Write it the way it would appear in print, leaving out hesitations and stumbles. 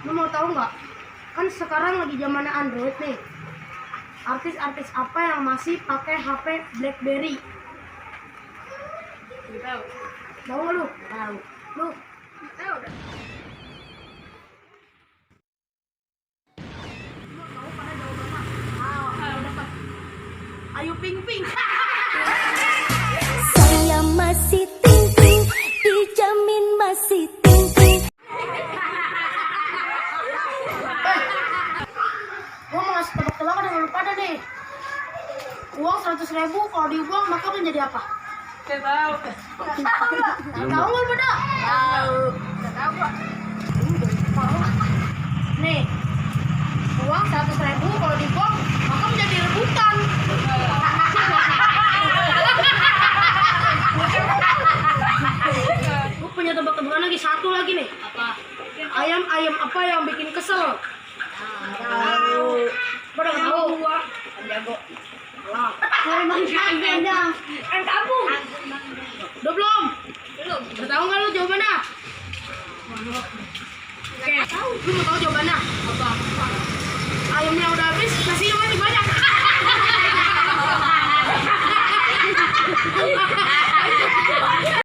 Lu mau tahu nggak? Kan sekarang lagi zamannya Android nih. Artis-artis apa yang masih pakai HP BlackBerry? Tahu. Tahu nggak lu? Tahu. Lu Tahu dah. lu tahu pada jawabannya? Ayo dapat. Ayu Ping Ping. Saya masih ting-ting, dijamin masih ting-ting. Gua mau ngasih tebak-tebakan dengan lu pada nih. Uang 100.000 kalau dibuang maka menjadi apa? Saya tahu. Tahu nggak lu pada? Tahu. Saya tahu kok. Nih, uang 100.000 kalau dibuang maka menjadi rebutan. Gue punya tebak-tebakan lagi satu lagi nih. Apa? Ayam apa yang bikin kesel? Tahu. Pada nggak tahu. Jago. Wah, emang ada. Kan kamu. Udah belum? Belum. Udah tahu nggak lu jawabannya? Oke, lu mau tahu jawabannya? Apa? Ayamnya udah habis, nasi